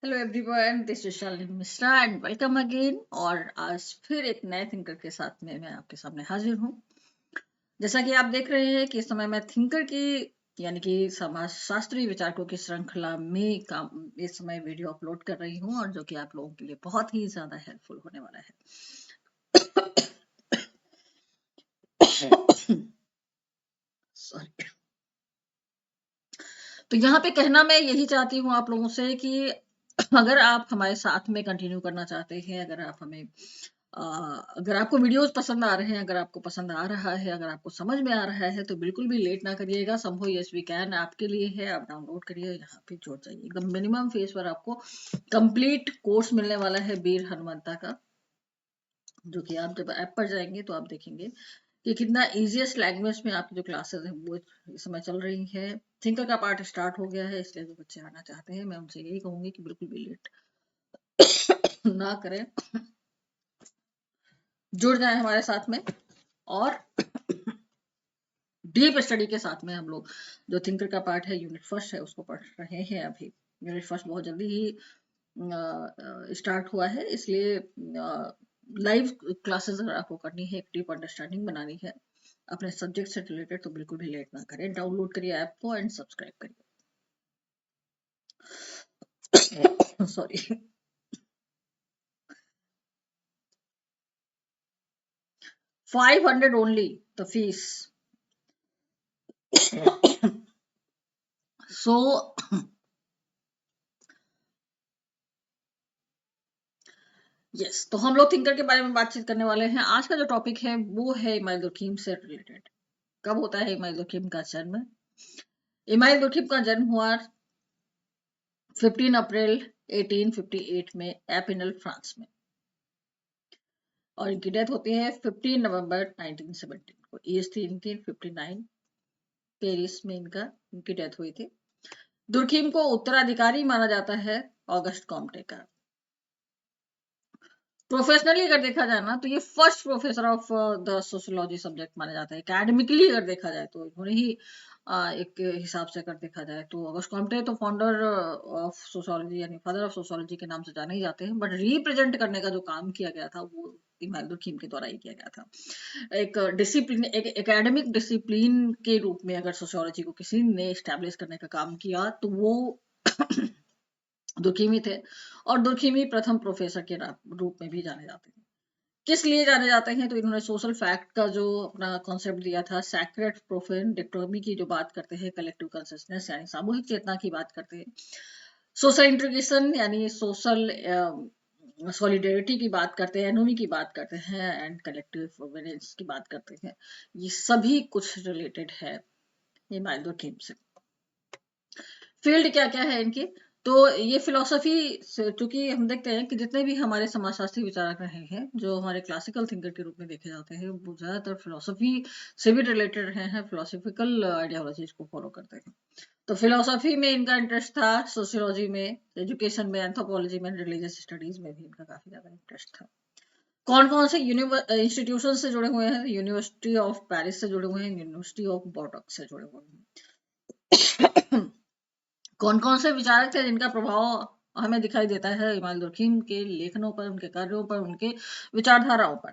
Hello everyone, this is Shalini Mishra and welcome again. और आज फिर एक नए थिंकर के साथ में मैं आपके सामने हाजिर हूँ। जैसा कि आप देख रहे हैं कि इस समय मैं थिंकर की यानी कि समाज शास्त्रीय विचारकों की श्रृंखला में काम इस समय वीडियो अपलोड कर रही हूँ, और जो कि आप लोगों के लिए बहुत ही ज्यादा हेल्पफुल होने वाला है। सॉरी। तो यहाँ पे कहना मैं यही चाहती हूँ आप लोगों से कि अगर आप हमारे साथ में कंटिन्यू करना चाहते हैं, अगर आपको वीडियोस पसंद आ रहे हैं, अगर आपको पसंद आ रहा है, अगर आपको समझ में आ रहा है, तो बिल्कुल भी लेट ना करिएगा। संभव यस वी कैन आपके लिए है, आप डाउनलोड करिए, यहाँ पे जुड़ जाइए। एकदम मिनिमम फीस पर आपको कंप्लीट कोर्स मिलने वाला है वीर हनुमंता का, जो कि आप जब ऐप पर जाएंगे तो आप देखेंगे कि कितना इजीएस्ट लैंग्वेज में आपकी जो क्लासेस हैं वो इस समय चल रही है। थिंकर का पार्ट स्टार्ट हो गया है, इसलिए जो बच्चे आना चाहते हैं मैं उनसे यही कहूंगी कि बिल्कुल भी लेट ना करें, जुड़ जाए हमारे साथ में। और डीप स्टडी के साथ में हम लोग जो थिंकर का पार्ट है, यूनिट फर्स्ट है, उसको पढ़ रहे हैं अभी। यूनिट फर्स्ट बहुत जल्दी ही स्टार्ट हुआ है, इसलिए लाइव क्लासेस अगर आपको करनी है, एक डीप अंडरस्टैंडिंग बनानी है अपने सब्जेक्ट से रिलेटेड, तो बिल्कुल भी लेट ना करें। डाउनलोड करिए ऐप को एंड सब्सक्राइब करिए। Sorry. 500 only the fees. So yes, तो हम लोग थिंकर के बारे में बातचीत करने वाले हैं। आज का जो टॉपिक है वो है इमाइल दुर्खीम से रिलेटेड। कब होता है इमाइल दुर्खीम का जन्म? इमाइल दुर्खीम का जन्म हुआ 15 अप्रैल 1858 में एपिनल, फ्रांस में, और इनकी डेथ होती है 15 नवंबर 1917 को। एज थी इनकी 59। पेरिस में इनकी डेथ हुई थी। दुर्खीम को उत्तराधिकारी माना जाता है ऑगस्ट कॉम्टे का। प्रोफेशनली अगर देखा जाए ना, तो ये first professor of the sociology subject माना जाता है। एकेडमिकली अगर देखा जाए तो इन्होंने ही एक हिसाब से अगर देखा जाए तो ऑगस्ट कॉम्टे तो फाउंडर ऑफ सोशियोलॉजी यानी फादर ऑफ सोशियोलॉजी के नाम से जाने ही जाते हैं, बट रिप्रेजेंट करने का जो काम किया गया था वो इमानुएल दुर्खीम के द्वारा ही किया गया था। एक डिसिप्लिन, एक एकेडमिक डिसिप्लिन के रूप में अगर सोशियोलॉजी को किसी ने स्टैब्लिश करने का काम किया तो वो दुर्खीमी थे। और दुर्खीमी प्रथम प्रोफेसर के रूप में भी जाने जाते हैं। किस लिए जाने जाते हैं? तो इन्होंने सोशल फैक्ट का जो अपना कॉन्सेप्ट दिया था, सैक्रेड प्रोफेन डिक्टोमी की जो बात करते हैं, कलेक्टिव कंसिस्टेंस यानी सामूहिक चेतना की बात करते हैं, सोशल इंटीग्रेशन यानी सोशल सॉलिडेरिटी की बात करते हैं, एनोमी की बात करते हैं, एंड कलेक्टिव प्रोवेनेंस की बात करते हैं। ये सभी कुछ रिलेटेड है इमानुएल दुर्खीम से। फील्ड क्या क्या है इनकी? तो ये फिलोसफी से, चूंकि हम देखते हैं कि जितने भी हमारे समाजशास्त्री विचारक रहे हैं, जो हमारे क्लासिकल थिंकर के रूप में देखे जाते हैं, वो ज्यादातर फिलोसफी से भी रिलेटेड रहे हैं, फिलोसफिकल आइडियोलॉजीज को फॉलो करते हैं। तो फिलोसफी में इनका इंटरेस्ट था, सोशियोलॉजी में, एजुकेशन में, एंथ्रोपोलॉजी में, रिलीजियस स्टडीज में भी इनका काफी ज्यादा इंटरेस्ट था। कौन कौन से इंस्टीट्यूशन से जुड़े हुए हैं? यूनिवर्सिटी ऑफ पेरिस से जुड़े हुए हैं, यूनिवर्सिटी ऑफ बोर्डोक से जुड़े हुए हैं। कौन कौन से विचारक थे जिनका प्रभाव हमें दिखाई देता है इमानुएल दुर्खीम के लेखनों पर, उनके कार्यों पर, उनके विचारधाराओं पर?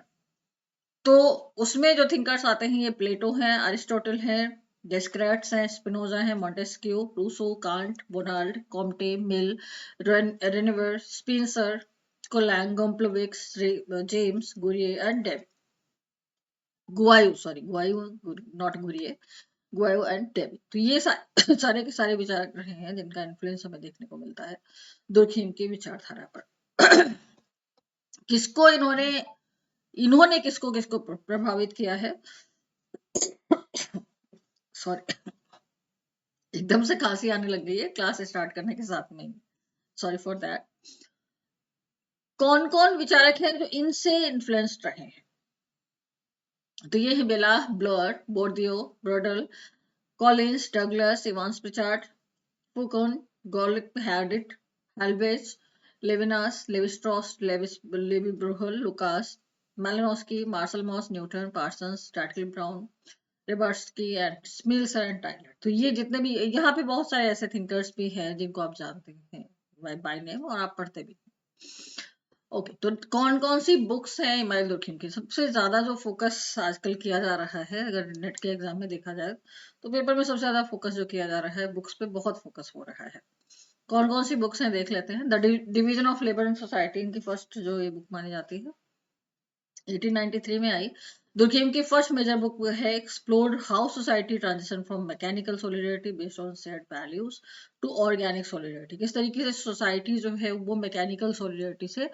तो उसमें जो थिंकर्स आते हैं, ये प्लेटो हैं, अरिस्टोटल हैं, डेस्क्रेट्स हैं, स्पिनोजा हैं, Montesquieu, Rousseau, Kant, Bonald, Comte, Mill, Renouvier, Spencer, कोलैंग, गोम्प्लोविक्स, जेम्स, गुरिये एंड डेव गुआयू, सॉरी गुआयू, नॉट गुरिये, गुआयो एंड डेवी। तो ये सारे के सारे विचारक रहे हैं जिनका इन्फ्लुएंस हमें देखने को मिलता है दुर्खीम की विचारधारा पर। किसको इन्होंने इन्होंने किसको किसको प्रभावित किया है? सॉरी, एकदम से खांसी आने लग गई है क्लास स्टार्ट करने के साथ में। Sorry for that. कौन कौन विचारक हैं जो इनसे इन्फ्लुएंस्ड रहे हैं? तो ये है बेला, ब्लोअर, Bourdieu, Braudel, Collins, Douglas, Evans Pritchard, Foucault, गोलिक, हैडिट, हेल्वेज, Levinas, Levi Strauss, Levy Bruhl, Lukes, Malinowski, Marcel Mauss, Newton, Parsons, स्टैटली ब्राउन, रिबर्स्की एंड स्मिल्स एंड टाइलर। तो ये जितने भी यहाँ पे बहुत सारे ऐसे थिंकर्स भी हैं जिनको आप जानते हैं, बाय नेम, और आप पढ़ते भी। ओके, तो कौन कौन सी बुक्स हैं इमाइल दुर्खिम की? सबसे ज्यादा जो फोकस आजकल किया जा रहा है, अगर नेट के एग्जाम में देखा जाए तो पेपर में सबसे ज्यादा फोकस जो किया जा रहा है, बुक्स पे बहुत फोकस हो रहा है। कौन कौन सी बुक्स हैं देख लेते हैं। The division of labour and society इनकी फर्स्ट जो ये बुक मानी जाती है, 1893 में आई। दुर्खिम की फर्स्ट मेजर बुक है explored how society transition from mechanical solidarity based on set values to organic solidarity. किस तरीके से सोसाइटी जो है वो मैकेनिकल सोलिडरिटी से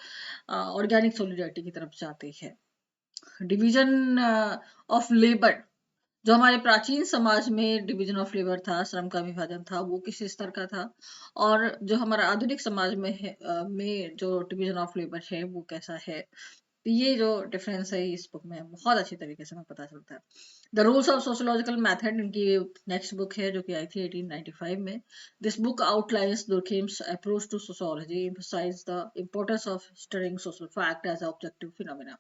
ऑर्गेनिक सोलिडरिटी की तरफ जाती है। डिवीजन ऑफ लेबर, जो हमारे प्राचीन समाज में डिवीजन ऑफ लेबर था, श्रम का विभाजन था, वो किस स्तर का था, और जो हमारा आधुनिक समाज में है में जो डिवीजन ऑफ लेबर है वो कैसा है। तो ये जो डिफरेंस है इस बुक में बहुत अच्छी तरीके से हमें पता चलता है। The rules of sociological method इनकी नेक्स्ट बुक है जो कि आई थी 1895 में। This book outlines Durkheim's approach to sociology, emphasise the importance of studying social fact as objective phenomena.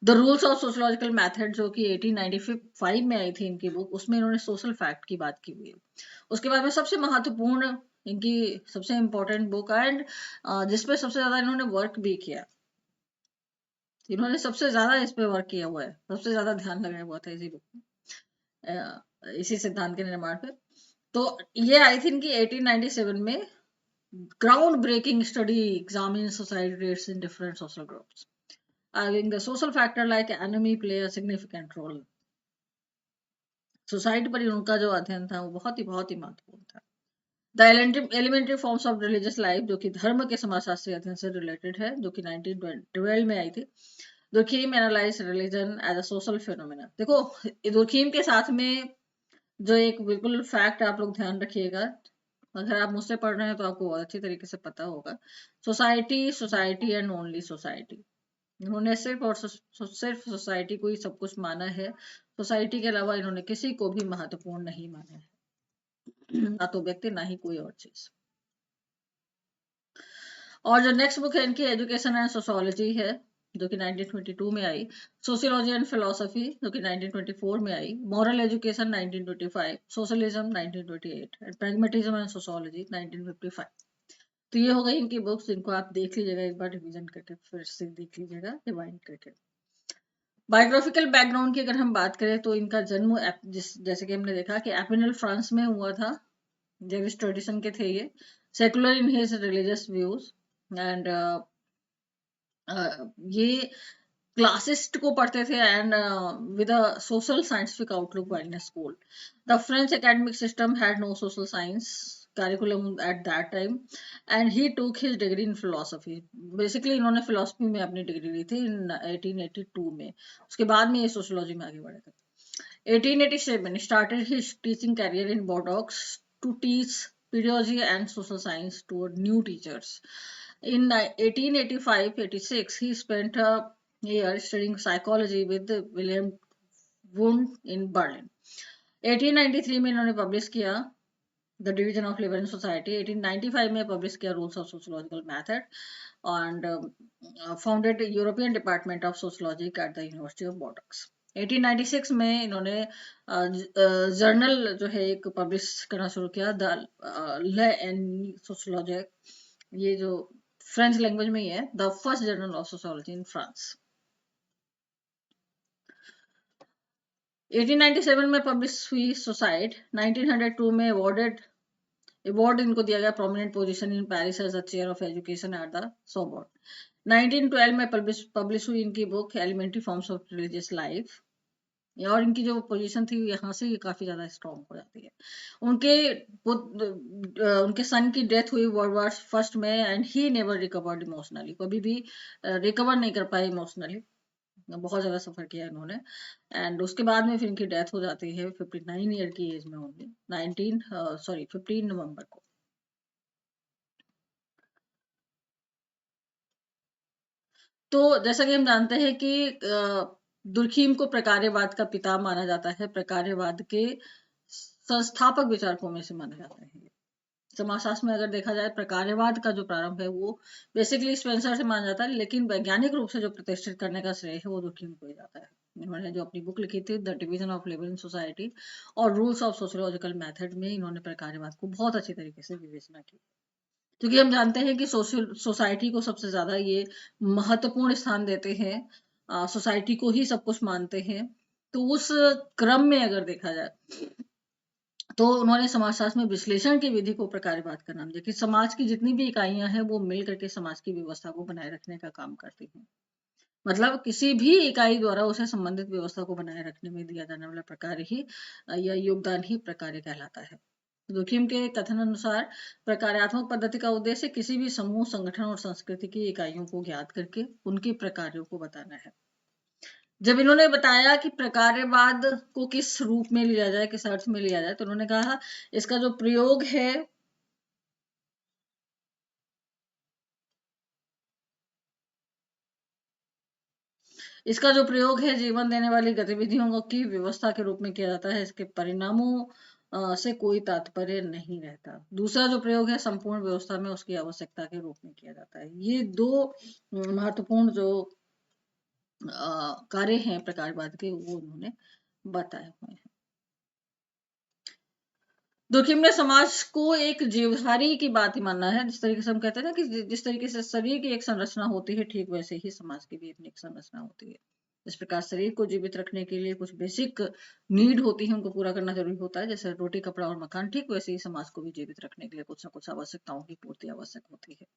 The rules of sociological method जो कि 1895 में आई थी इनकी बुक, उसमें इन्होंने सोशल फैक्ट की बात की हुई है। उसके बाद में सबसे महत्वपूर्ण इनकी सबसे इम्पोर्टेंट बुक एंड जिसपे सबसे ज्यादा इन्होंने वर्क भी किया, इन्होंने सबसे ज्यादा इस पे वर्क किया हुआ है, सबसे ज्यादा ध्यान लगाया हुआ था इसी बुक में, इसी सिद्धांत के निर्माण पे। तो ये आई थी इनकी 1897 में। Ground breaking study examine society rates in different social groups, having the social factor like enemy play a significant role। Society पर उनका जो अध्ययन था वो बहुत ही महत्वपूर्ण था। The elementary forms of religious life, जो कि धर्म के समाजशास्त्री अध्ययन से रिलेटेड है, जो कि 1912 में आई थी। Durkheim analyse religion as a social phenomena. देखो, दुर्खिम के साथ में जो एक बिल्कुल फैक्ट आप लोग ध्यान रखिएगा, अगर आप मुझसे पढ़ रहे हैं तो आपको बहुत अच्छी तरीके से पता होगा, society, society and only society. इन्होंने सिर्फ और सिर्फ सोसाइटी को ही सब कुछ माना है, सोसाइटी के अलावा इन्होंने किसी को भी महत्वपूर्ण नहीं माना है, ना तो व्यक्ति ना ही कोई और चीज। और जो नेक्स्ट बुक है इनकी एजुकेशन एंड सोशोलॉजी है, जो कि 1922 में आई। सोशियोलॉजी एंड फिलोसफी, जो कि 1924 में आई। Moral education 1925, socialism 1928 and pragmatism and sociology 1955। तो ये हो गई इनकी बुक्स, जिनको आप देख लीजिएगा एक बार रिवीजन करके, फिर से देख लीजिएगा रिवाइंड करके। बायोग्राफिकल बैकग्राउंड की अगर हम बात करें तो इनका जन्म जैसे कि हमने देखा कि एपिनल फ्रांस में हुआ था। जेविश ट्रेडिशन के थे ये। Secular in his religious views and ये क्लासिस्ट को पढ़ते थे and with a social scientific outlook while in school. The French academic system had no social science curriculum at that time and he took his degree in philosophy। basically इन्होंने philosophy में अपनी degree ली थी in 1882 में। उसके बाद में ये sociology में आगे बढ़े थे। 1887 started his teaching career in Bordeaux to teach pedagogy and social science to new teachers। In 1885-86 he spent a year studying psychology with William Wundt in Berlin। 1893 में इन्होंने पब्लिश किया the division of labour and society. 1895 में publish किया rules of sociological method and founded European department of sociology at the university of Bordeaux. 1896 में इन्होंने journal जो है एक पब्लिश करना शुरू किया, द ले एंड सोशियोलॉजी। ये जो फ्रेंच लैंग्वेज में ही है, the first journal of sociology in France. 1897 में पब्लिश हुई सोसाइट। 1902 में अवार्ड इनको दिया गया prominent position in Paris as the chair of education at the Sorbonne. 1912 में पब्लिश हुई इनकी book elementary forms of religious life, और इनकी जो पोजीशन थी यहाँ से ये काफी ज्यादा स्ट्रॉन्ग हो जाती है। उनके सन की डेथ हुई वर्ल्ड वॉर फर्स्ट में and he never recovered emotionally, कभी भी रिकवर नहीं कर पाए इमोशनली, बहुत ज्यादा सफर किया इन्होंने। एंड उसके बाद में फिर इनकी डेथ हो जाती है 59 ईयर की एज में होंगे 15 नवंबर को। तो जैसा कि हम जानते हैं कि दुर्खिम को प्रकार्यवाद का पिता माना जाता है, प्रकार्यवाद के संस्थापक विचारकों में से माना जाता है। समाजशास्त्र में अगर देखा जाए, प्रकार्यवाद का जो प्रारंभ है वो बेसिकली स्पेंसर से माना जाता है, लेकिन वैज्ञानिक रूप से जो प्रतिष्ठित करने का श्रेय है वो दुर्खिम को ही जाता है। इन्होंने जो अपनी बुक लिखी थी the division of labour in society और रूल्स ऑफ सोशियोलॉजिकल मेथड में इन्होंने प्रकार्यवाद को बहुत अच्छी तरीके से विवेचना की। क्योंकि हम जानते हैं कि सोसाइटी को सबसे ज्यादा ये महत्वपूर्ण स्थान देते हैं, सोसाइटी को ही सब कुछ मानते हैं। तो उस क्रम में अगर देखा जाए तो उन्होंने समाजशास्त्र में विश्लेषण की विधि को प्रकार्यवाद का नाम दिया कि समाज की जितनी भी इकाइयां हैं वो मिल करके समाज की व्यवस्था को बनाए रखने का काम करती हैं। मतलब किसी भी इकाई द्वारा उसे संबंधित व्यवस्था को बनाए रखने में दिया जाने वाला प्रकार्य ही या योगदान ही प्रकार्य कहलाता है। जोखिम के कथन अनुसार प्रकार्यात्मक पद्धति का उद्देश्य किसी भी समूह, संगठन और संस्कृति की इकाइयों को ज्ञात करके उनके प्रकार्यों को बताना है। जब इन्होंने बताया कि प्रकार्यवाद को किस रूप में लिया जाए, किस अर्थ में लिया जाए, तो उन्होंने कहा इसका जो प्रयोग है जीवन देने वाली गतिविधियों की व्यवस्था के रूप में किया जाता है। इसके परिणामों से कोई तात्पर्य नहीं रहता। दूसरा जो प्रयोग है संपूर्ण व्यवस्था में उसकी आवश्यकता के रूप में किया जाता है। ये दो महत्वपूर्ण जो कार्य हैं प्रकारवाद के वो उन्होंने बताए हुए हैं। जोखिम ने समाज को एक जीवधारी की बात ही मानना है। जिस तरीके से हम कहते हैं ना कि जिस तरीके से शरीर की एक संरचना होती है, ठीक वैसे ही समाज की भी अपनी एक संरचना होती है। इस प्रकार शरीर को जीवित रखने के लिए कुछ बेसिक नीड होती है, उनको पूरा करना जरूरी होता है, जैसे रोटी, कपड़ा और मकान। ठीक वैसे ही समाज को भी जीवित रखने के लिए कुछ ना कुछ आवश्यकताओं की पूर्ति आवश्यक होती है।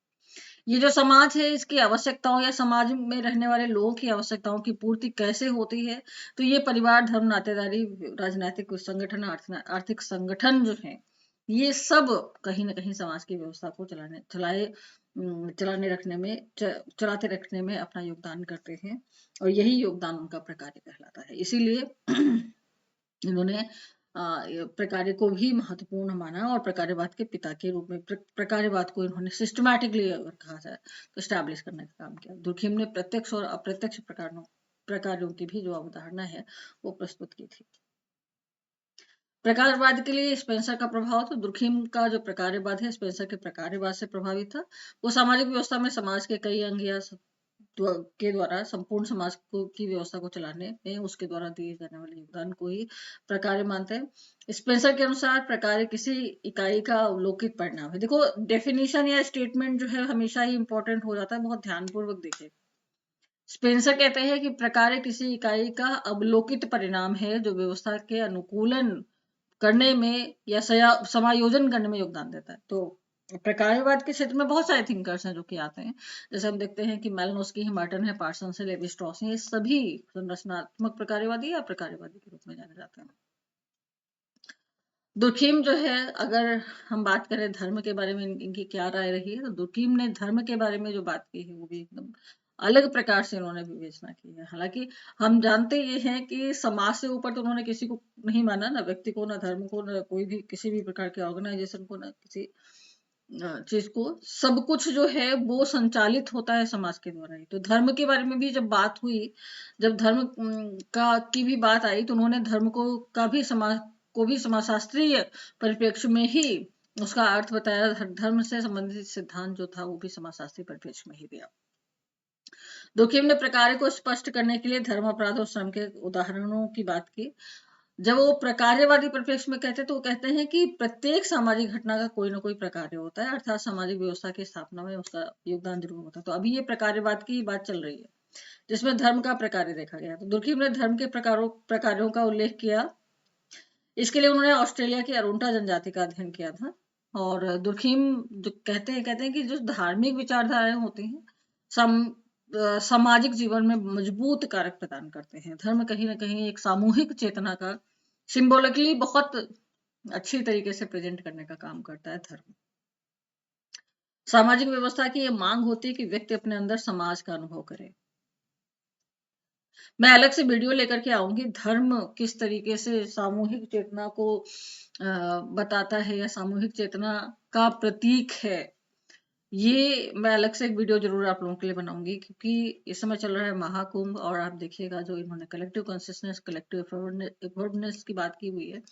ये जो समाज है इसकी आवश्यकताओं या समाज में रहने वाले लोगों की आवश्यकताओं की पूर्ति कैसे होती है, तो ये परिवार, धर्म, नातेदारी, राजनीतिक संगठन, आर्थिक संगठन जो है ये सब कहीं ना कहीं समाज की व्यवस्था को चलाते रखने में अपना योगदान करते हैं और यही योगदान उनका प्रकार्य कहलाता है। इसीलिए इन्होंने प्रकार्य को भी महत्वपूर्ण माना और प्रकार्यवाद के पिता के रूप में प्रकार्यवाद को इन्होंने सिस्टमैटिकली अगर कहा जाए तो स्टैब्लिश करने का काम किया। दुर्खिम ने प्रत्यक्ष और अप्रत्यक्ष प्रकारों की भी जो अवधारणा है वो प्रस्तुत की थी। प्रकारवाद के लिए स्पेंसर का प्रभाव, तो दुर्खिम का जो प्रकार्यवाद है स्पेंसर के प्रकार्यवाद से प्रभावित था। वो सामाजिक व्यवस्था में समाज के कई अंग या के द्वारा संपूर्ण समाज को की व्यवस्था को चलाने में उसके द्वारा दिए जाने वाले योगदान को ही प्रकार्य मानते हैं। स्पेंसर के अनुसार प्रकार्य किसी इकाई का अवलोकित परिणाम है। देखो डेफिनेशन या स्टेटमेंट जो है हमेशा ही इंपॉर्टेंट हो जाता है, बहुत ध्यानपूर्वक देखें। स्पेंसर कहते हैं कि प्रकार्य किसी इकाई का अवलोकित परिणाम है जो व्यवस्था के अनुकूलन करने में या समायोजन करने में योगदान देता है। तो प्रकार्यवाद के क्षेत्र में बहुत सारे थिंकर्स हैं जो कि आते हैं। जैसे हम देखते हैं कि मेलिनोस्की है, मार्टन है, पार्सन है, लेवी स्ट्रॉस है, ये सभी संरचनात्मक प्रकार्यवादी या प्रकार्यवादी के रूप में जाने जाते हैं। दुर्खिम जो है, अगर हम बात करें धर्म के बारे में इनकी क्या राय रही है, तो दुर्खिम ने धर्म के बारे में जो बात की है वो भी एकदम अलग प्रकार से उन्होंने विवेचना की है। हालांकि हम जानते ये हैं कि समाज से ऊपर तो उन्होंने किसी को नहीं माना, ना व्यक्ति को, ना धर्म को, ना कोई भी किसी भी प्रकार के ऑर्गेनाइजेशन को, ना किसी चीज को। सब कुछ जो है वो संचालित होता है समाज के द्वारा ही। तो धर्म के बारे में भी जब बात हुई, जब धर्म का की भी बात आई, तो उन्होंने धर्म को भी समाजशास्त्रीय परिप्रेक्ष्य में ही उसका अर्थ बताया। धर्म से संबंधित सिद्धांत जो था वो भी समाजशास्त्रीय परिप्रेक्ष्य में ही दिया। दुर्खिम ने प्रकार्य को स्पष्ट करने के लिए धर्म, अपराध और श्रम के उदाहरणों की बात की। जब वो प्रकार्यवादी परिप्रेक्ष्य में कहते हैं तो वो कहते हैं कि प्रत्येक सामाजिक घटना का कोई ना कोई प्रकार्य होता है, अर्थात सामाजिक व्यवस्था की स्थापना में उसका योगदान जरूर होता है। तो अभी ये प्रकार्यवाद की बात चल रही है जिसमें धर्म का प्रकार्य देखा गया। तो दुर्खिम ने धर्म के प्रकारों का उल्लेख किया। इसके लिए उन्होंने ऑस्ट्रेलिया की अरुंटा जनजाति का अध्ययन किया था। और दुर्खिम जो कहते हैं कि जो धार्मिक विचारधाराएं होती हैं सामाजिक जीवन में मजबूत कारक प्रदान करते हैं। धर्म कहीं ना कहीं एक सामूहिक चेतना का सिंबॉलिकली बहुत अच्छी तरीके से प्रेजेंट करने का काम करता है धर्म। सामाजिक व्यवस्था की ये मांग होती है कि व्यक्ति अपने अंदर समाज का अनुभव करे। मैं अलग से वीडियो लेकर के आऊंगी, धर्म किस तरीके से सामूहिक चेतना को बताता है या सामूहिक चेतना का प्रतीक है। ये मैं अलग से एक वीडियो जरूर आप लोगों के लिए बनाऊंगी, क्योंकि इस समय चल रहा है महाकुंभ और आप देखिएगा जो इन्होंने कलेक्टिव कॉन्शियसनेस, कलेक्टिव अफोर्डनेस की बात की हुई है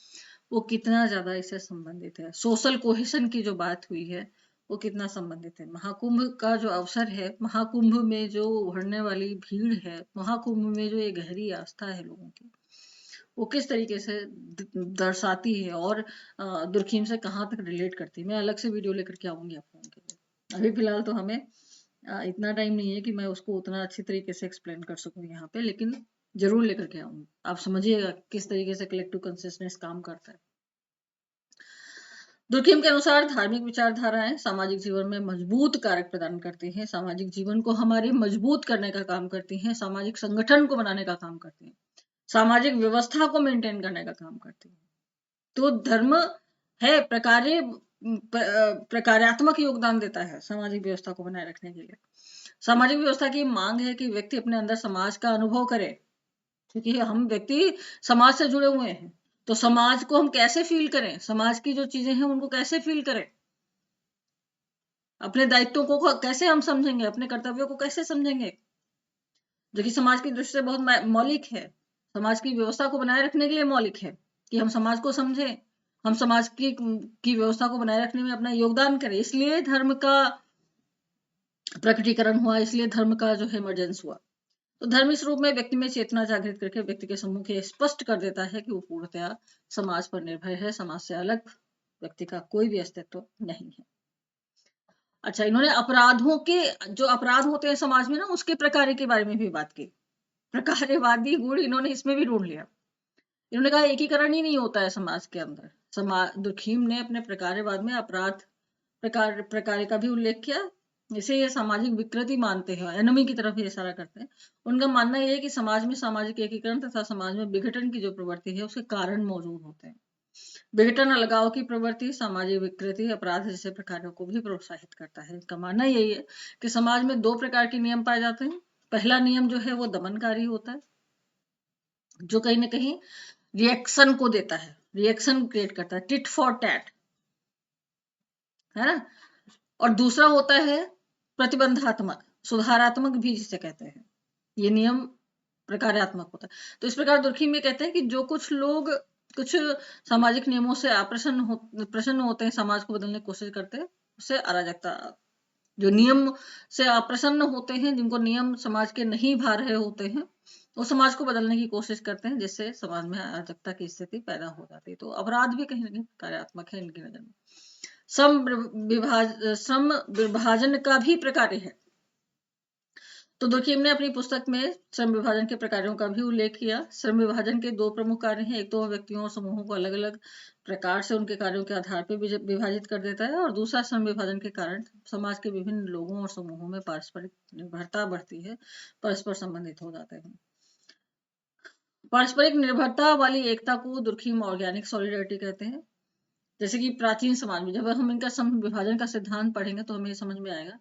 वो कितना ज्यादा इससे संबंधित है। सोशल कोहेशन की जो बात हुई है वो कितना संबंधित है। महाकुंभ का जो अवसर है, महाकुंभ में जो उभरने वाली भीड़ है, महाकुंभ में जो ये गहरी आस्था है लोगों की, वो किस तरीके से दर्शाती है और दुर्खिम से कहाँ तक रिलेट करती है। मैं अलग से वीडियो लेकर के आऊंगी आप लोगों के लिए। अभी फिलहाल तो हमें इतना टाइम नहीं है कि मैं उसको उतना अच्छी तरीके से एक्सप्लेन कर सकूं यहाँ पे, लेकिन जरूर लेकर के आऊंगी। आप समझिएगा किस तरीके से कलेक्टिव कॉन्शियसनेस काम करता है। दुर्कheim के अनुसार धार्मिक विचारधाराएं सामाजिक जीवन में मजबूत कारक प्रदान करती हैं, सामाजिक जीवन को हमारे मजबूत करने का काम करती हैं, सामाजिक संगठन को बनाने का काम करती हैं, सामाजिक व्यवस्था को मेंटेन करने का काम करती हैं। तो धर्म है प्रकार्यात्मक योगदान देता है सामाजिक व्यवस्था को बनाए रखने के लिए। सामाजिक व्यवस्था की मांग है कि व्यक्ति अपने अंदर समाज का अनुभव करे, क्योंकि हम व्यक्ति समाज से जुड़े हुए हैं। तो समाज को हम कैसे फील करें, समाज की जो चीजें हैं उनको कैसे फील करें, अपने दायित्वों को कैसे हम समझेंगे, अपने कर्तव्यों को कैसे समझेंगे, जो कि समाज की दृष्टि से बहुत मौलिक है, समाज की व्यवस्था को बनाए रखने के लिए मौलिक है कि हम समाज को समझें, हम समाज की व्यवस्था को बनाए रखने में अपना योगदान करें। इसलिए धर्म का प्रकटीकरण हुआ, इसलिए धर्म का जो है इमरजेंस हुआ। तो धर्म इस रूप में व्यक्ति में चेतना जागृत करके व्यक्ति के सम्मुख ये स्पष्ट कर देता है कि वो पूर्णतया समाज पर निर्भर है, समाज से अलग व्यक्ति का कोई भी अस्तित्व नहीं है। अच्छा, इन्होंने अपराधों के जो अपराध होते हैं समाज में ना, उसके प्रकार के बारे में भी बात की। प्रकारवादी गुण इन्होंने इसमें भी ढूंढ लिया। इन्होंने कहा एकीकरण ही नहीं होता है समाज के अंदर। दुर्कheim ने अपने प्रकारवाद में अपराध प्रकार का भी उल्लेख किया। इसे ये सामाजिक विकृति मानते हैं, एनमी की तरफ ये इशारा करते हैं। उनका मानना यह है कि समाज में सामाजिक एकीकरण तथा समाज में विघटन की जो प्रवृत्ति है उसके कारण मौजूद होते हैं। विघटन, अलगाव की प्रवृत्ति, सामाजिक विकृति, अपराध जैसे प्रकारों को भी प्रोत्साहित करता है। इनका मानना यही है कि समाज में दो प्रकार के नियम पाए जाते हैं। पहला नियम जो है वो दमनकारी होता है, जो कहीं ना कहीं रिएक्शन को देता है, रिएक्शन क्रिएट करता है, टिट फॉर टैट, है ना। और दूसरा होता है प्रतिबंधात्मक, सुधारात्मक भी जिसे कहते हैं। ये नियम प्रकारात्मक होता है। तो इस प्रकार दुर्कheim में कहते हैं कि जो कुछ लोग कुछ सामाजिक नियमों से प्रसन्न होते हैं, समाज को बदलने की कोशिश करते हैं, उसे अराजकता। जो नियम से अप्रसन्न होते हैं, जिनको नियम समाज के नहीं भा रहे होते हैं, वो समाज को बदलने की कोशिश करते हैं, जिससे समाज में अराजकता की स्थिति पैदा हो जाती है। तो अपराध भी कहीं ना कहीं कार्यात्मक है इनकी नजर में। श्रम विभाजन का भी प्रकार है। तो दुर्कheim ने अपनी पुस्तक में श्रम विभाजन के प्रकारों का भी उल्लेख किया। श्रम विभाजन के दो प्रमुख कार्य हैं। एक तो व्यक्तियों और समूहों को अलग अलग प्रकार से उनके कार्यों के आधार पर विभाजित कर देता है, और दूसरा श्रम विभाजन के कारण समाज के विभिन्न लोगों और समूहों में पारस्परिक निर्भरता बढ़ती है, परस्पर संबंधित हो जाते हैं। पारस्परिक निर्भरता वाली एकता को दुर्कheim ऑर्गेनिक सॉलिडरिटी कहते हैं। जैसे कि प्राचीन समाज में जब हम इनका श्रम विभाजन का सिद्धांत पढ़ेंगे तो हमें समझ में आएगा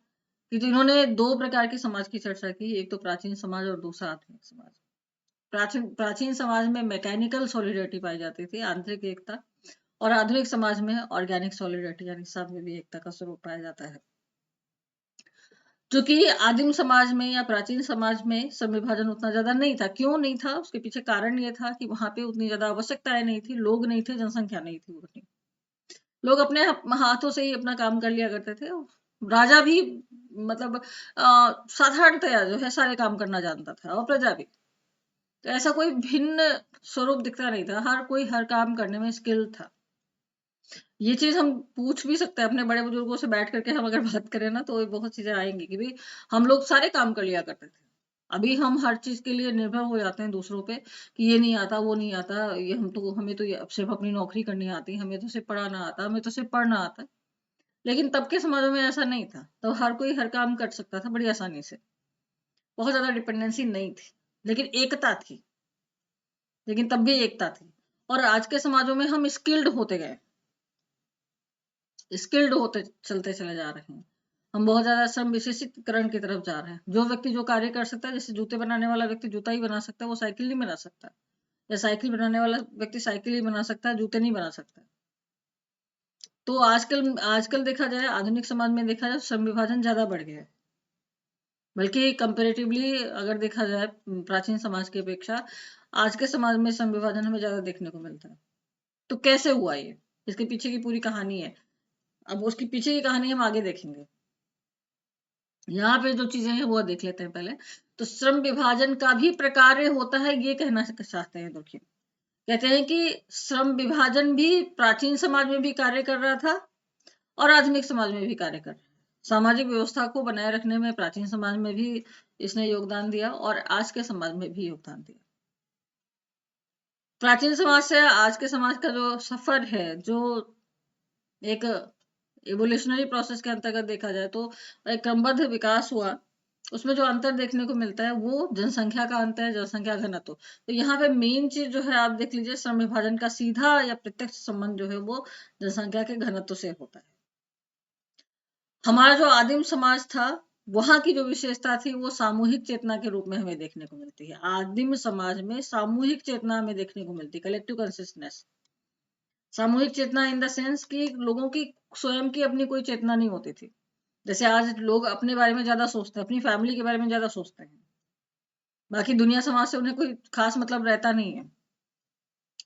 कि तो इन्होंने दो प्रकार के समाज की चर्चा की, एक तो प्राचीन समाज और दूसरा आधुनिक समाज। प्राचीन समाज में मैकेनिकल सॉलिडरिटी पाई जाती थी, आंतरिक एकता, और आधुनिक समाज में ऑर्गेनिक सॉलिडरिटी यानी सब में भी एकता का स्वरूप पाया जाता है। क्योंकि आदिम समाज में या प्राचीन समाज में श्रम विभाजन उतना ज्यादा नहीं था। क्यों नहीं था? उसके पीछे कारण ये था कि वहां पे उतनी ज्यादा आवश्यकताएं नहीं थी, लोग नहीं थे, जनसंख्या नहीं थी उतनी। लोग अपने हाथों से ही अपना काम कर लिया करते थे। राजा भी मतलब साधारणतया जो है सारे काम करना जानता था, और प्रजा भी। तो ऐसा कोई भिन्न स्वरूप दिखता नहीं था, हर कोई हर काम करने में स्किल था। ये चीज हम पूछ भी सकते हैं अपने बड़े बुजुर्गों से, बैठ करके हम अगर बात करें ना तो बहुत चीजें आएंगी कि भाई हम लोग सारे काम कर लिया करते थे। अभी हम हर चीज के लिए निर्भर हो जाते हैं दूसरों पे कि ये नहीं आता, वो नहीं आता, ये हमें तो सिर्फ अपनी नौकरी करनी आती, हमें तो सिर्फ पढ़ाना आता, हमें तो सिर्फ पढ़ना आता। लेकिन तब के समाजों में ऐसा नहीं था, तो हर कोई हर काम कर सकता था बड़ी आसानी से, बहुत ज्यादा डिपेंडेंसी नहीं थी, लेकिन एकता थी। लेकिन तब भी एकता थी। और आज के समाजों में हम स्किल्ड होते गए, स्किल्ड होते चलते चले जा रहे हैं। हम बहुत ज्यादा श्रम विशेषीकरण की तरफ जा रहे हैं। जो व्यक्ति जो कार्य कर सकता है, जैसे जूते बनाने वाला व्यक्ति जूता ही बना सकता है, वो साइकिल नहीं बना सकता, या साइकिल बनाने वाला व्यक्ति साइकिल ही बना सकता है, जूते नहीं बना सकता। तो आजकल आजकल देखा जाए, आधुनिक समाज में देखा जाए, श्रम विभाजन ज्यादा बढ़ गया है। बल्कि कंपेरेटिवली अगर देखा जाए प्राचीन समाज की अपेक्षा आज के समाज में श्रम विभाजन हमें ज्यादा देखने को मिलता है। तो कैसे हुआ ये? इसके पीछे की पूरी कहानी है। अब उसकी पीछे की कहानी हम आगे देखेंगे। यहाँ पे जो चीजें हैं वो देख लेते हैं पहले। तो श्रम विभाजन का भी प्रकार होता है, ये कहना चाहते हैं दुर्कheim। कहते हैं कि श्रम विभाजन भी प्राचीन समाज में भी कार्य कर रहा था और आधुनिक समाज में भी कार्य कर रहा है। सामाजिक व्यवस्था को बनाए रखने में प्राचीन समाज में भी इसने योगदान दिया और आज के समाज में भी योगदान दिया। प्राचीन समाज से आज के समाज का जो सफर है, जो एक इवोल्यूशनरी प्रोसेस के अंतर्गत देखा जाए तो एक क्रमबद्ध विकास हुआ, उसमें जो अंतर देखने को मिलता है वो जनसंख्या का अंतर है, जनसंख्या घनत्व। तो यहाँ पे मेन चीज जो है आप देख लीजिए, श्रम विभाजन का सीधा या प्रत्यक्ष संबंध जो है वो जनसंख्या के घनत्व से होता है। हमारा जो आदिम समाज था, वहां की जो विशेषता थी वो सामूहिक चेतना के रूप में हमें देखने को मिलती है। आदिम समाज में सामूहिक चेतना हमें देखने को मिलती है, कलेक्टिव कंसिस्टनेस। सामूहिक चेतना इन द सेंस कि लोगों की स्वयं की अपनी कोई चेतना नहीं होती थी। जैसे आज लोग अपने बारे में ज्यादा सोचते हैं, अपनी फैमिली के बारे में ज्यादा सोचते हैं, बाकी दुनिया समाज से उन्हें कोई खास मतलब रहता नहीं है।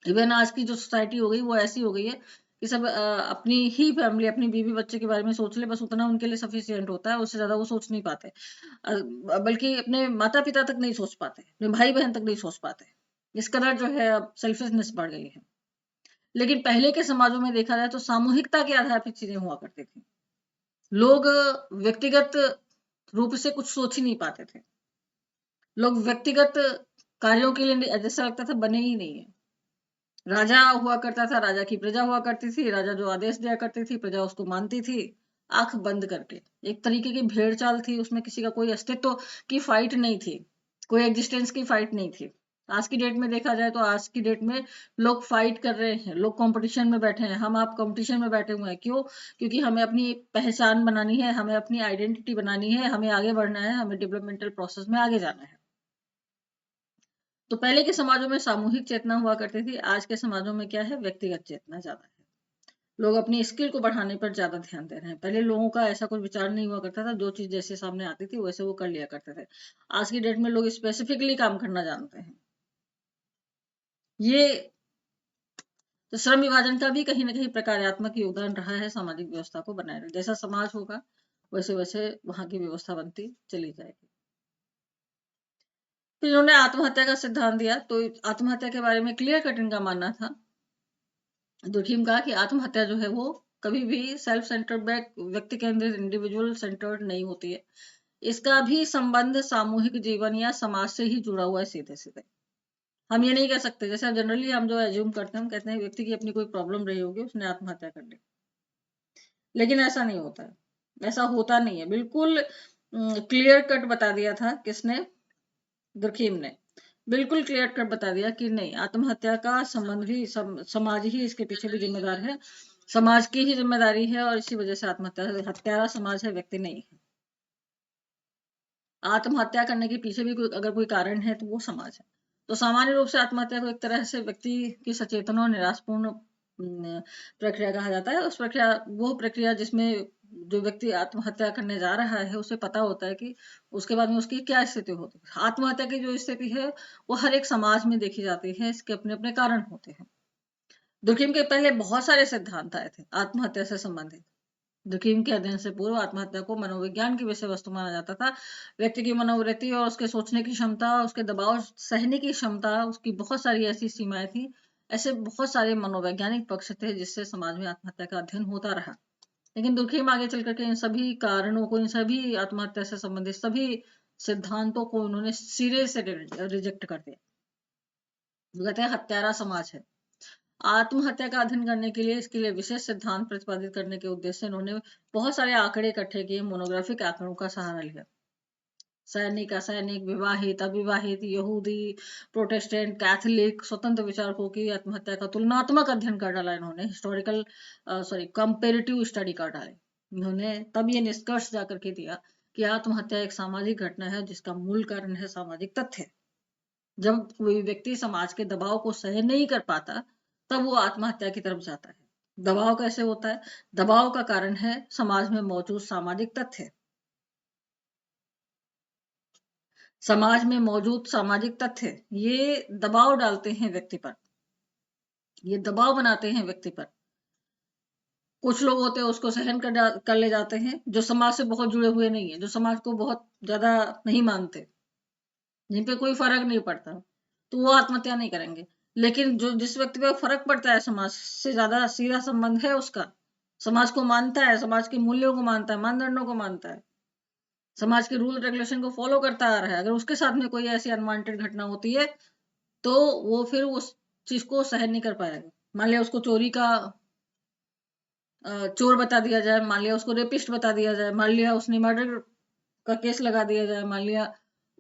इवन आज की जो सोसाइटी हो गई वो ऐसी हो गई है कि सब अपनी ही फैमिली, अपनी बीवी बच्चे के बारे में सोच ले, बस उतना उनके लिए सफिशियंट होता है, उससे ज्यादा वो सोच नहीं पाते। बल्कि अपने माता पिता तक नहीं सोच पाते, अपने भाई बहन तक नहीं सोच पाते। इस कदर जो है अब सेल्फिशनेस बढ़ गई है। लेकिन पहले के समाजों में देखा जाए तो सामूहिकता के आधार पर चीजें हुआ करती थी। लोग व्यक्तिगत रूप से कुछ सोच ही नहीं पाते थे। लोग व्यक्तिगत कार्यों के लिए जैसा लगता था बने ही नहीं है। राजा हुआ करता था, राजा की प्रजा हुआ करती थी, राजा जो आदेश दिया करती थी प्रजा उसको मानती थी, आंख बंद करके। एक तरीके की भेड़ चाल थी, उसमें किसी का कोई अस्तित्व की फाइट नहीं थी, कोई एग्जिस्टेंस की फाइट नहीं थी। आज की डेट में देखा जाए तो आज की डेट में लोग फाइट कर रहे हैं, लोग कंपटीशन में बैठे हैं। हम आप कंपटीशन में बैठे हुए हैं, क्यों? क्योंकि हमें अपनी पहचान बनानी है, हमें अपनी आइडेंटिटी बनानी है, हमें आगे बढ़ना है, हमें डेवलपमेंटल प्रोसेस में आगे जाना है। तो पहले के समाजों में सामूहिक चेतना हुआ करती थी, आज के समाजों में क्या है, व्यक्तिगत चेतना ज्यादा है। लोग अपनी स्किल को बढ़ाने पर ज्यादा ध्यान दे रहे हैं। पहले लोगों का ऐसा कोई विचार नहीं हुआ करता था, जो चीज जैसे सामने आती थी वैसे वो कर लिया करते थे। आज की डेट में लोग स्पेसिफिकली काम करना जानते हैं। ये तो श्रम विभाजन का भी कहीं ना कहीं प्रकार्यात्मक योगदान रहा है सामाजिक व्यवस्था को बनाए रखने। जैसा समाज होगा वैसे वैसे वहां की व्यवस्था बनती चली जाएगी। फिर इन्होंने आत्महत्या का सिद्धांत दिया। तो आत्महत्या के बारे में क्लियर कट इनका मानना था। दुखीम कहा कि आत्महत्या जो है वो कभी भी सेल्फ सेंटर्ड, व्यक्ति केंद्रित, इंडिविजुअल सेंटर्ड नहीं होती है। इसका भी संबंध सामूहिक जीवन या समाज से ही जुड़ा हुआ है सीधे सीधे। हम ये नहीं कह सकते, जैसे जनरली हम जो एज्यूम करते हैं, हम कहते हैं व्यक्ति की अपनी कोई प्रॉब्लम रही होगी, उसने आत्महत्या कर ली। लेकिन ऐसा नहीं होता है, ऐसा होता नहीं है। बिल्कुल क्लियर कट बता दिया था किसने, दुर्खीम ने बिल्कुल क्लियर कट बता दिया कि नहीं, आत्महत्या का संबंध भी समाज ही इसके पीछे भी जिम्मेदार है, समाज की ही जिम्मेदारी है, और इसी वजह से आत्महत्या, हत्यारा समाज है, व्यक्ति नहीं है। आत्महत्या करने के पीछे भी अगर कोई कारण है तो वो समाज है। तो सामान्य रूप से आत्महत्या को एक तरह से व्यक्ति की सचेतना और निराशपूर्ण प्रक्रिया कहा जाता है। उस प्रक्रिया, वो प्रक्रिया जिसमें जो व्यक्ति आत्महत्या करने जा रहा है उसे पता होता है कि उसके बाद में उसकी क्या स्थिति होती है। आत्महत्या की जो स्थिति है वो हर एक समाज में देखी जाती है, इसके अपने अपने कारण होते हैं। दुर्खिम के पहले बहुत सारे सिद्धांत आए थे आत्महत्या से संबंधित। दुखीम के अध्ययन से पूर्व आत्महत्या को मनोविज्ञान की विषय वस्तु माना जाता था। व्यक्ति की मनोवृत्ति और उसके सोचने की क्षमता, उसके दबाव सहने की क्षमता, उसकी बहुत सारी ऐसी सीमाएं थी। ऐसे बहुत सारे मनोवैज्ञानिक पक्ष थे जिससे समाज में आत्महत्या का अध्ययन होता रहा। लेकिन दुखीम आगे चल करके इन सभी कारणों को, इन सभी आत्महत्या से संबंधित सभी सिद्धांतों को उन्होंने सिरे से रिजेक्ट कर दिया। वो कहते हैं हत्यारा समाज है। आत्महत्या का अध्ययन करने के लिए, इसके लिए विशेष सिद्धांत प्रतिपादित करने के उद्देश्य से इन्होंने बहुत सारे आंकड़े इकट्ठे किए, मोनोग्राफिक आंकड़ों का सहारा लिया। सैनिक, असैनिक, विवाहित, अविवाहित, यहूदी, प्रोटेस्टेंट, कैथोलिक, स्वतंत्र विचारकों की आत्महत्या का तुलनात्मक अध्ययन कर डाला इन्होंने। हिस्टोरिकल कंपेरेटिव स्टडी कर डाले इन्होंने। तब ये निष्कर्ष जाकर के दिया कि आत्महत्या एक सामाजिक घटना है जिसका मूल कारण है सामाजिक तथ्य। जब कोई व्यक्ति समाज के दबाव को सहन नहीं कर पाता तब वो आत्महत्या की तरफ जाता है। दबाव कैसे होता है? दबाव का कारण है समाज में मौजूद सामाजिक तथ्य। समाज में मौजूद सामाजिक तथ्य ये दबाव डालते हैं व्यक्ति पर, ये दबाव बनाते हैं व्यक्ति पर। कुछ लोग होते हैं उसको सहन कर ले जाते हैं, जो समाज से बहुत जुड़े हुए नहीं है, जो समाज को बहुत ज्यादा नहीं मानते, जिन पे कोई फर्क नहीं पड़ता, तो वो आत्महत्या नहीं करेंगे। लेकिन जो जिस व्यक्ति पे फर्क पड़ता है, समाज से ज्यादा सीधा संबंध है उसका, समाज को मानता है, समाज के मूल्यों को मानता है, मानदंडों को मानता है, समाज के रूल रेगुलेशन को फॉलो करता आ रहा है। अगर उसके साथ में कोई ऐसी अनवांटेड घटना होती है तो वो फिर उस चीज को सहन नहीं कर पाएगा। मान लिया उसको चोरी का चोर बता दिया जाए, मान लिया उसको रेपिस्ट बता दिया जाए, मान लिया उसने मर्डर का केस लगा दिया जाए, मान लिया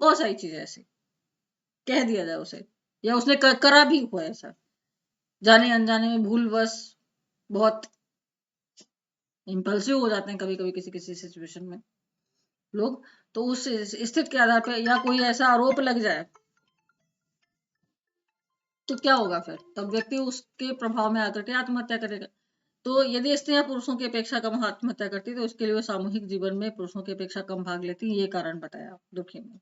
बहुत सारी चीजें ऐसी कह दिया जाए उसे, या उसने करा भी हुआ ऐसा, जाने अनजाने में भूलवश, बहुत इम्पल्सिव हो जाते हैं कभी कभी किसी किसी सिचुएशन में लोग। तो उस स्थिति के आधार पर या कोई ऐसा आरोप लग जाए तो क्या होगा फिर, तब व्यक्ति उसके प्रभाव में आकर के आत्महत्या करेगा। तो यदि स्त्रियां पुरुषों की अपेक्षा कम आत्महत्या करती तो इसके लिए वो सामूहिक जीवन में पुरुषों की अपेक्षा कम भाग लेती, ये कारण बताया दुखी में।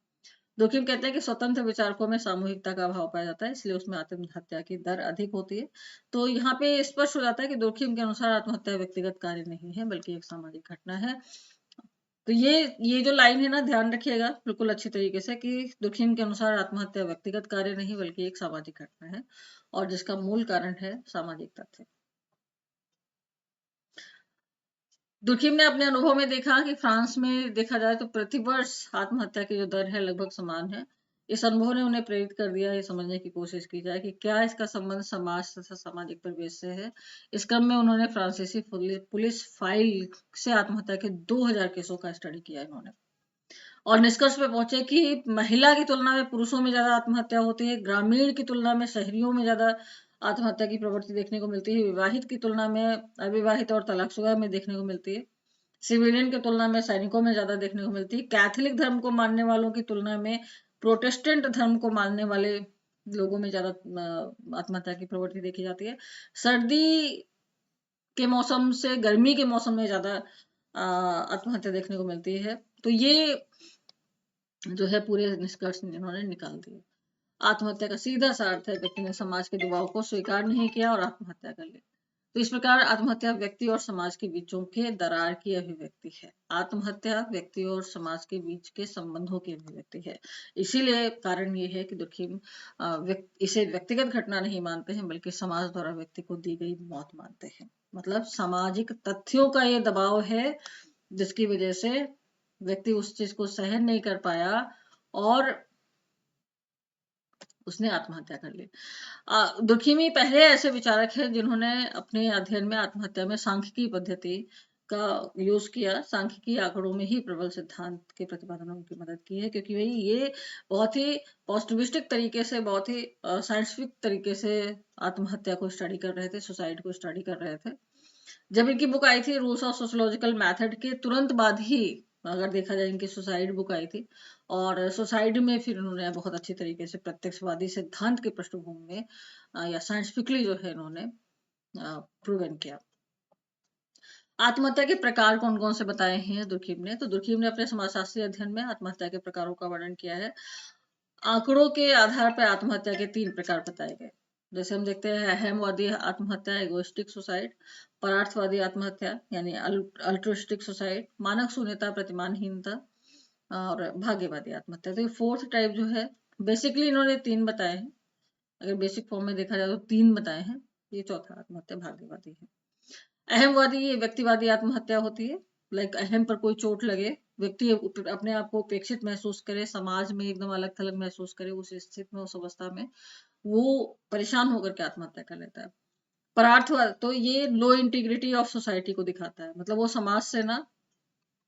जोखिम कहते हैं कि स्वतंत्र विचारकों में सामूहिकता का अभाव पाया जाता है, इसलिए उसमें आत्महत्या की दर अधिक होती है। तो यहाँ पे स्पष्ट हो जाता है कि जोखिम के अनुसार आत्महत्या व्यक्तिगत कार्य नहीं है बल्कि एक सामाजिक घटना है। तो ये जो लाइन है ना, ध्यान रखिएगा बिल्कुल अच्छी तरीके से कि जोखिम के अनुसार आत्महत्या व्यक्तिगत कार्य नहीं बल्कि एक सामाजिक घटना है, और जिसका मूल कारण है सामाजिक तथ्य। दुखीम ने अपने अनुभव में देखा कि फ्रांस में देखा जाए तो प्रतिवर्ष आत्महत्या की जो दर है लगभग समान है। इस अनुभव ने उन्हें प्रेरित कर दिया ये समझने की कोशिश की जाए कि क्या इसका संबंध समाज तथा सामाजिक परिवेश से है। इस क्रम में उन्होंने फ्रांसीसी पुलिस फाइल से आत्महत्या के 2000 केसों का स्टडी किया इन्होंने, और निष्कर्ष पे पहुंचे कि महिला की तुलना में पुरुषों में ज्यादा आत्महत्या होती है, ग्रामीण की तुलना में शहरियों में ज्यादा आत्महत्या की प्रवृत्ति देखने को मिलती है, विवाहित की तुलना में अविवाहित और तलाकशुदा में देखने को मिलती है, सिविलियन की तुलना में सैनिकों में ज्यादा देखने को मिलती है, कैथोलिक धर्म को मानने वालों की तुलना में प्रोटेस्टेंट धर्म को मानने वाले लोगों में ज्यादा आत्महत्या की प्रवृत्ति देखी जाती है, सर्दी के मौसम से गर्मी के मौसम में ज्यादा आत्महत्या देखने को मिलती है। तो ये जो है पूरे निष्कर्ष इन्होंने निकाल दिए। आत्महत्या का सीधा सा अर्थ है व्यक्ति ने समाज के दबाव को स्वीकार नहीं किया और आत्महत्या कर ली। तो इस प्रकार आत्महत्या व्यक्ति और समाज के बीचों के दरार की अभिव्यक्ति है। आत्महत्या व्यक्ति और समाज के बीच के संबंधों की अभिव्यक्ति है। इसीलिए कारण ये है कि दुखी इसे व्यक्तिगत घटना नहीं मानते हैं बल्कि समाज द्वारा व्यक्ति को दी गई मौत मानते हैं। मतलब सामाजिक तथ्यों का ये दबाव है जिसकी वजह से व्यक्ति उस चीज को सहन नहीं कर पाया और उसने आत्महत्या कर ली। दुखीमी पहले ऐसे विचारक है जिन्होंने अपने अध्ययन में आत्महत्या में सांख्यिकी पद्धति का यूज किया। सांख्यिकी आंकड़ों में ही प्रबल सिद्धांत के प्रतिपादन में उनकी मदद की है, क्योंकि भाई ये बहुत ही पॉजिटिविस्टिक तरीके से, बहुत ही साइंटिफिक तरीके से आत्महत्या को स्टडी कर रहे थे, सुसाइड को स्टडी कर रहे थे। जब इनकी बुक आई थी रूल्स ऑफ सोशोलॉजिकल मेथड के तुरंत बाद ही, अगर देखा जाए, इनकी सुसाइड बुक आई थी, और सुसाइड में फिर उन्होंने बहुत अच्छी तरीके से प्रत्यक्षवादी सिद्धांत के पृष्ठभूमि में या साइंटिफिकली जो है इन्होंने प्रूवन किया। आत्महत्या के प्रकार कौन कौन से बताए हैं दुर्खीम ने, तो दुर्खीम ने अपने समाजशास्त्री अध्ययन में आत्महत्या के प्रकारों का वर्णन किया है। आंकड़ों के आधार पर आत्महत्या के 3 प्रकार बताए गए। जैसे हम देखते हैं अहमवादी आत्महत्या, एगोइस्टिक सुसाइड, परार्थवादी आत्महत्या यानी अल्ट्रुइस्टिक सुसाइड, मानव शून्यता, प्रतिमानहीनता, और भाग्यवादी आत्महत्या। तो ये 4th टाइप जो है, बेसिकली इन्होंने 3 बताए हैं। अगर बेसिक फॉर्म में देखा जाए तो 3 बताए हैं। ये चौथा आत्महत्या भाग्यवादी है। अहमवादी ये व्यक्तिवादी आत्महत्या होती है। लाइक अहम पर कोई चोट लगे, व्यक्ति अपने आप को उपेक्षित महसूस करे, समाज में एकदम अलग थलग महसूस करे, उस स्थिति में, उस अवस्था में वो परेशान होकर के आत्महत्या कर लेता है। परार्थवाद तो ये लो इंटीग्रिटी ऑफ सोसाइटी को दिखाता है, मतलब वो समाज से ना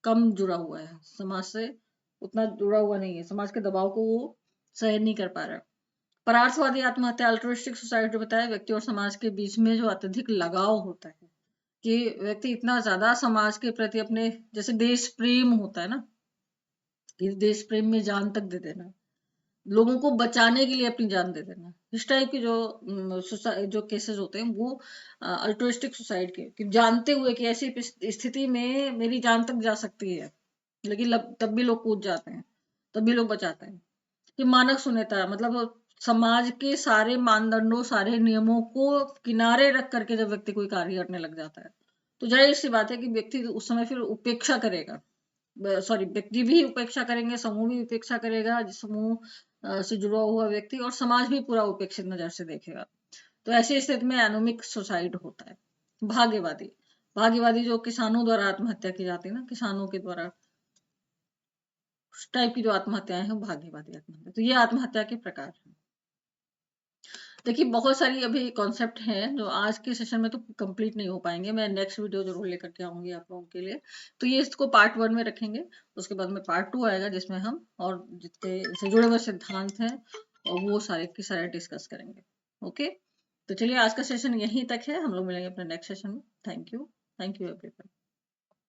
कम जुड़ा हुआ है, समाज से उतना जुड़ा हुआ नहीं है, समाज के दबाव को वो सहन नहीं कर पा रहा है। परार्थवादी आत्महत्या अल्ट्रुइस्टिक सुसाइड जो बताया, व्यक्ति और समाज के बीच में जो अत्यधिक लगाव होता है कि व्यक्ति इतना ज्यादा समाज के प्रति अपने, जैसे देश प्रेम होता है ना, इस देश प्रेम में जान तक दे देना, लोगों को बचाने के लिए अपनी जान दे देना, इस टाइप के जो केसेस होते हैं वो अल्ट्रुइस्टिक सुसाइड के, कि जानते हुए कि ऐसी स्थिति में मेरी जान तक जा सकती है लेकिन तब भी लोग कूद जाते हैं, तब भी लोग बचाते हैं। कि मानव शून्यता मतलब समाज के सारे मानदंडों, सारे नियमों को किनारे रख करके जब व्यक्ति कोई कार्य करने लग जाता है तो जाहिर सी बात है कि व्यक्ति उस समय फिर उपेक्षा करेगा, सॉरी व्यक्ति भी उपेक्षा करेंगे, समूह भी उपेक्षा करेगा, समूह से जुड़ा हुआ व्यक्ति और समाज भी पूरा उपेक्षित नजर से देखेगा। तो ऐसी स्थिति में एनोमिक सुसाइड होता है। भाग्यवादी भाग्यवादी जो किसानों द्वारा आत्महत्या की जाती है ना, किसानों के द्वारा उस टाइप की जो आत्महत्याएं हैं, वो भाग्यवादी आत्महत्या। तो ये आत्महत्या के प्रकार हैं। देखिए बहुत सारी अभी कॉन्सेप्ट हैं जो आज के सेशन में तो कंप्लीट नहीं हो पाएंगे, मैं नेक्स्ट वीडियो जरूर लेकर के आऊंगी आप लोगों के लिए। तो ये इसको पार्ट 1 में रखेंगे, उसके बाद में पार्ट 2 आएगा जिसमें हम और जितने से जुड़े हुए सिद्धांत हैं और वो सारे के सारे डिस्कस करेंगे। ओके, तो चलिए आज का सेशन यहीं तक है, हम लोग मिलेंगे अपने नेक्स्ट सेशन में। Thank you everyone.